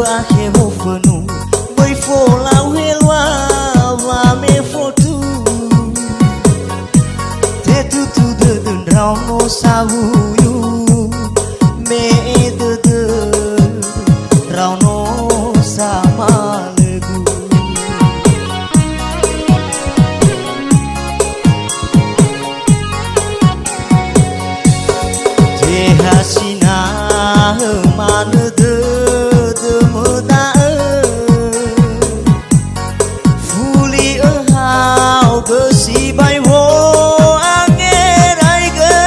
ahe wo fenu boy fo la helwa wa me fotu te tu tu de rao no sahuyu me de rao no sama legu te hasina man de muda fuli hao ge si bai wo angen ai ge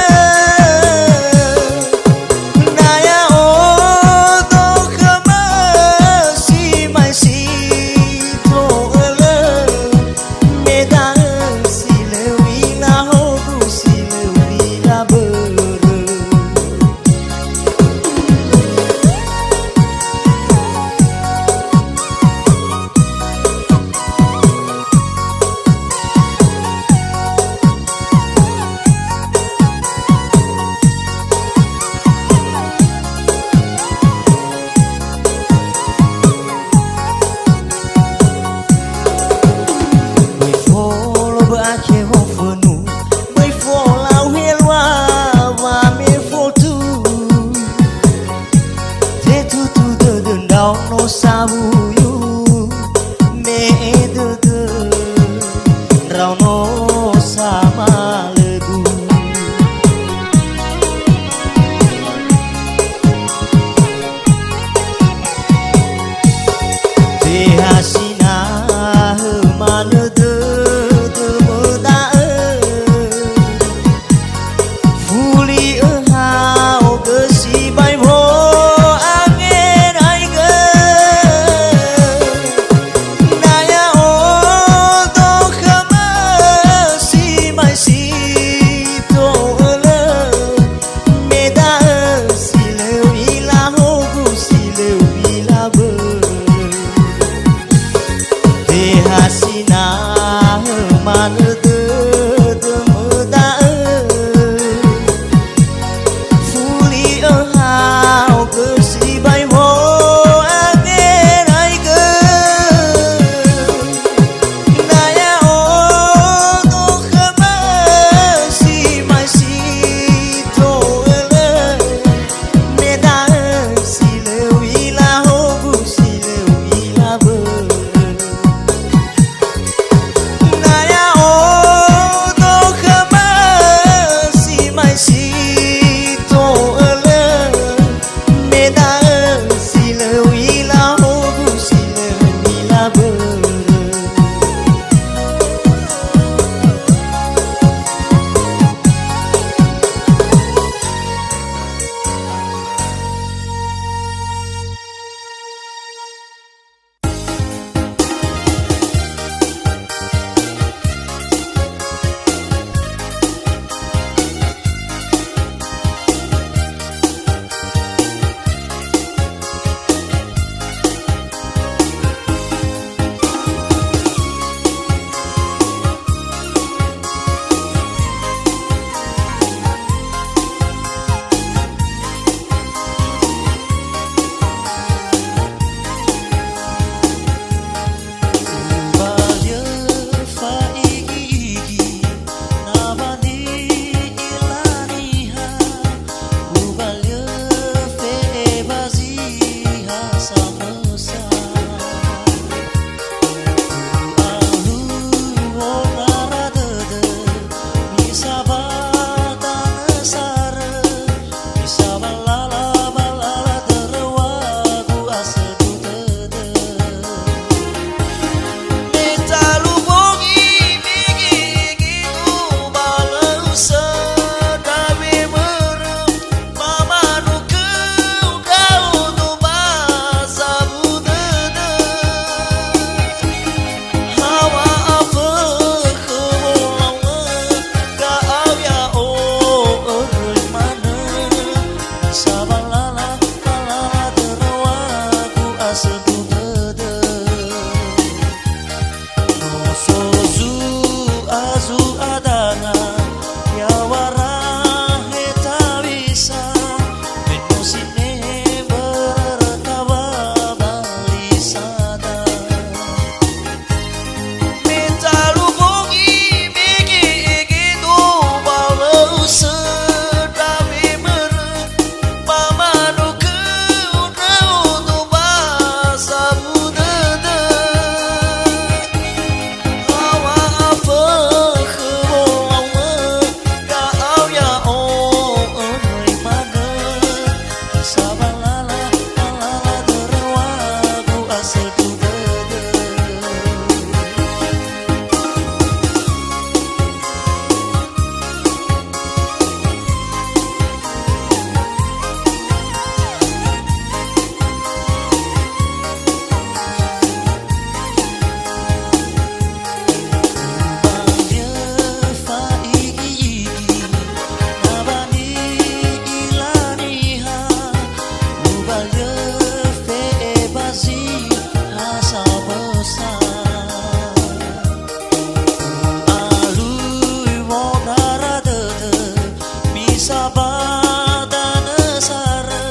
Sabadana sara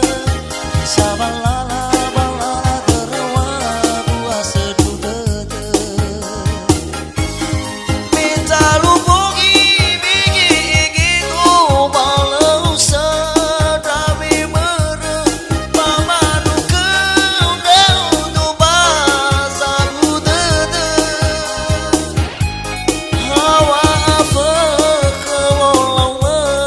sabalala balala terwa buah seduh tete minta lupungi bigi gitu balau sedami mere pamanu kendau tu basaku tete hawa apa kewalau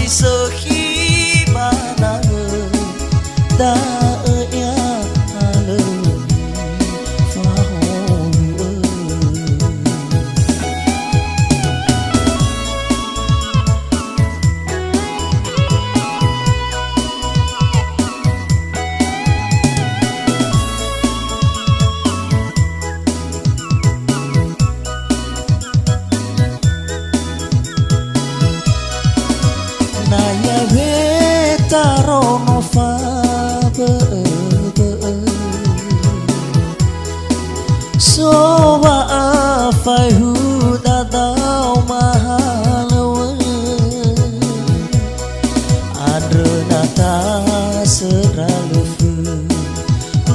si sơ khi ba na da ya le fa ho naya vetaro no fa so wa fai hu da dao mahalawa adrena ta seralefu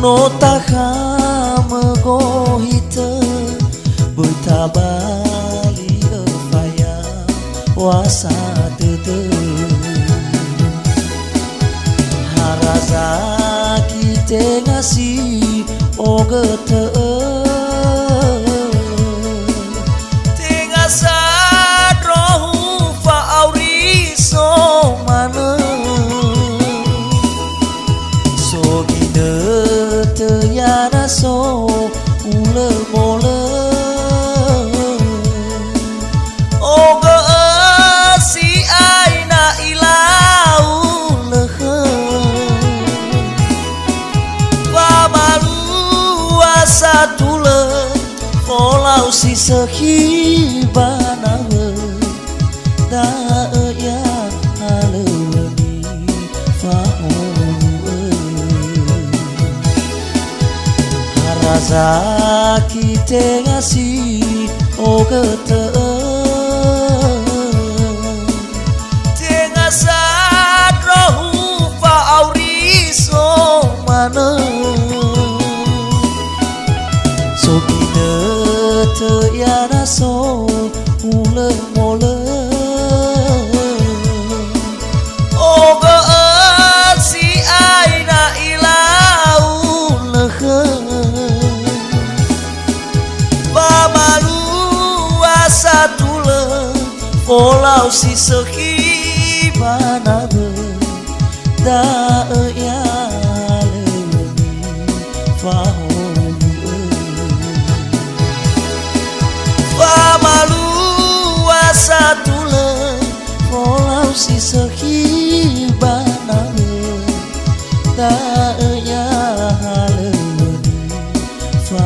no ta kham go hita butabali faya wasa tete haraza kite ngasih ogete so ule mole oga si aina ilau lehe pamalu asa tule polau si sekibana da ya haleni faho raza kite ngasih ogete tengah sadrohu fa auriso mana so bine te yana so ule mole oga si aina ilau lehe satule polau si sekibana da ya le fa malu satule polau si sekibana da ya le fa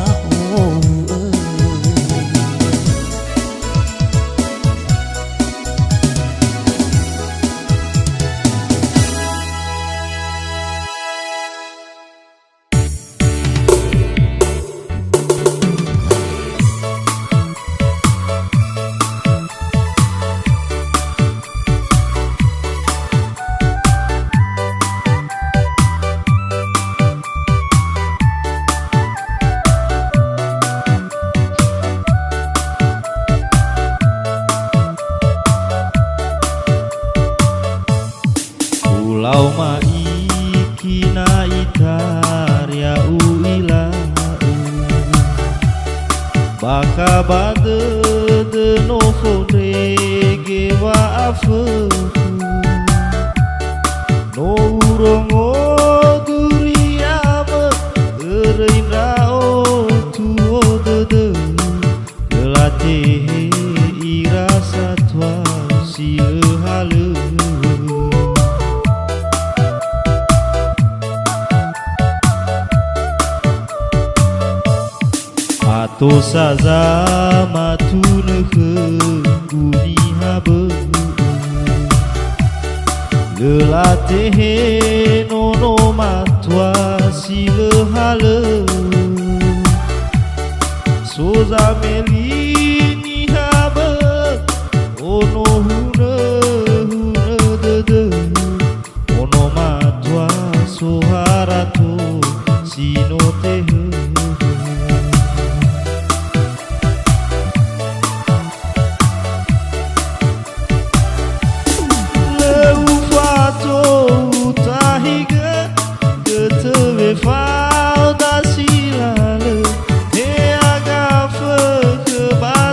Pulau maikina itaria uila baka bade de novo rege wa afu no urongo duriama reina o tuo de gelate irasa tua si halu to saza matune guni habe lelatehe nono matwa si le hale soza melini habe ono hune de ono matwa soharato sino tehe Falta silale, e agafe ke ba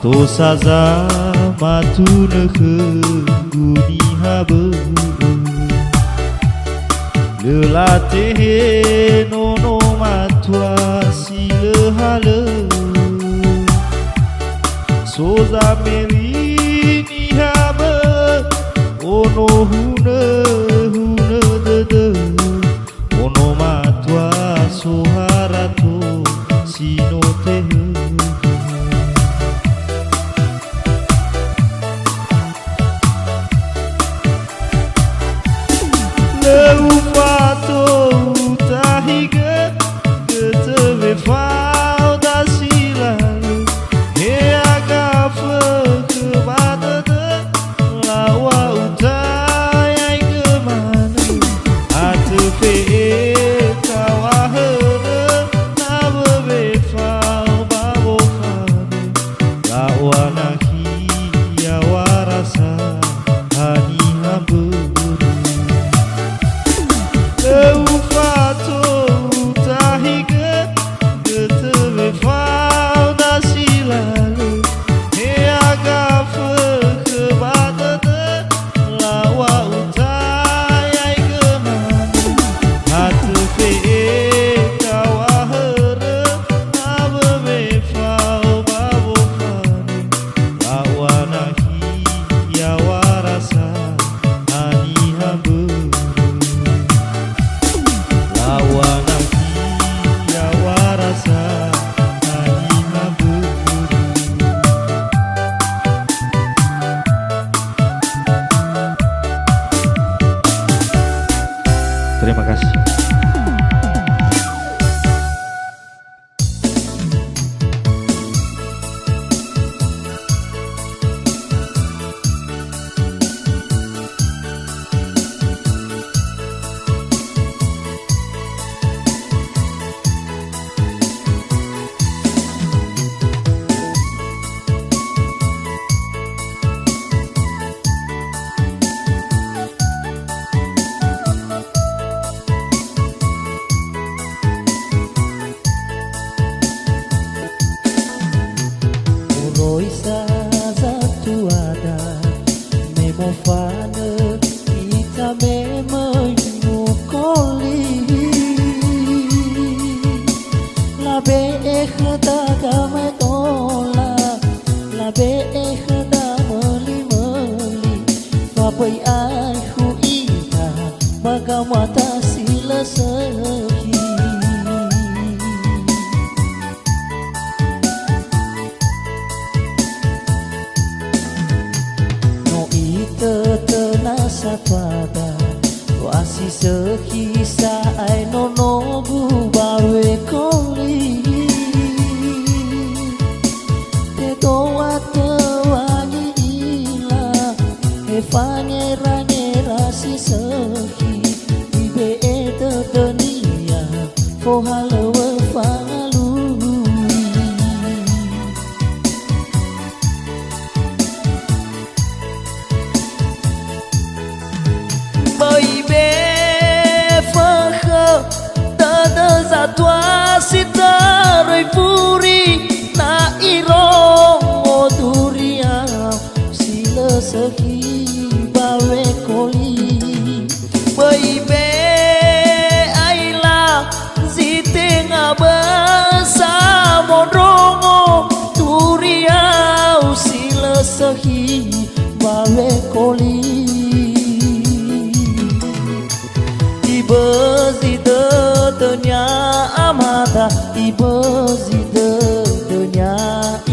To saja matunekeun guni habeu Lelatih nono matua silehale Soza melini habe Ono hune dede Ono matua soharato sinote Leufato utahiga Getebe fau da silalu He agafa kebadada Lawa utayai kemana Atepe kawahana Nabebe fau babofana Lawa nahi ya warasa Hani hamburu Leufato utahiga Getebe fau da silalu He agafa kebadada Lawa utayai kemana Hatepe kawahana Nabebe fau babofana Lawa nahi ya warasa Hani hamburu Lawanaki ya warasa hani hamburu Terima kasih. Roisa zatuada memofana kita memengukoli la bekhda kametola la bekhda meli papai ai huita bagamata sila seki Tetenasatwada wasi sekisa ai nono bubawe koli te doa te wangi ila e fangera si seki ibe te dunia fo halawe fangalu Baby, fakha tada zatwa sitarai puri na irong duria sila seki bawe koli Baby, aila zitenga basa modrongo duria sila seki bawe koli Ibezide dunia amada Ibezide dunia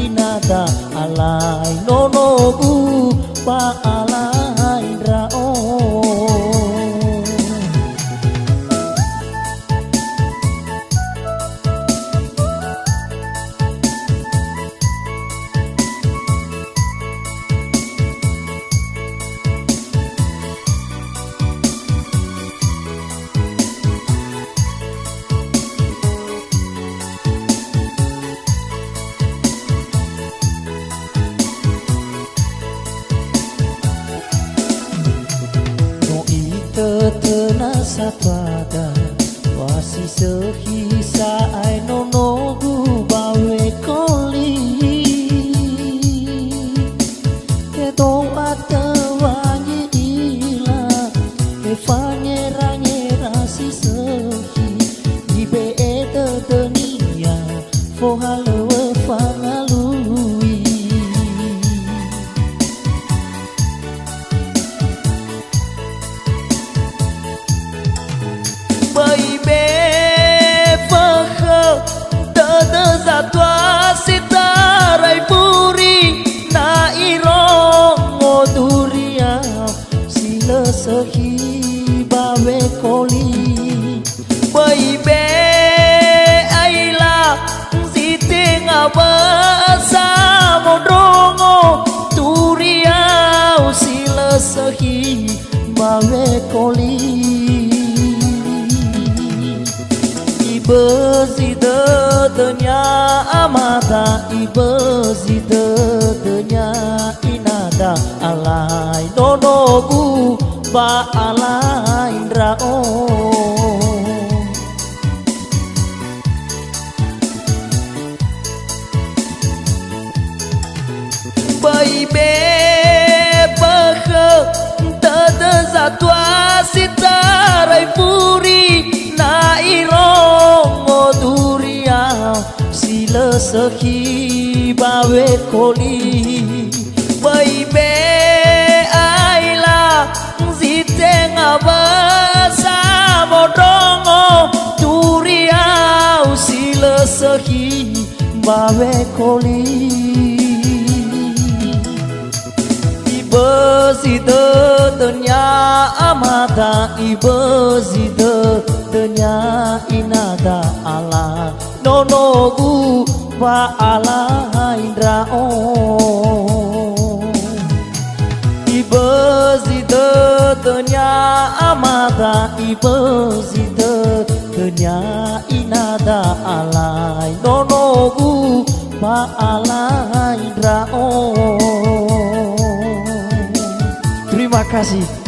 inada Alai nonobu pa alai rao Tetenasatwada wasi sehisa ai nono bawe koli Fo halewe fangalui Bởi bê phơ khơ Tơ tơ giả toa si ta rai puri Na iro ngô duria Si lơ sơ hi ba ve koli Bởi bê ai là Di tiếng à bơ sa mô đô ngô Duria si lơ sơ hi ba ve koli Ibe zide denya amata Ibe zide denya inada Alai donogu ba alai rao Bởi bê bơ khơ Tơ tơ giả toa si ta rai puri Na iro ngô duria Si lơ sơ khi ba ve koli Bởi bê ai là Di tên à bơ sa mô đô ngô duria Si lơ sơ khi ba ve koli Ibe zide denya amata Ibe zide denya inada ala Nonogu va ala indrao Ibe zide denya amata Ibe zide denya inada ala Nonogu va ala indrao Terima kasih.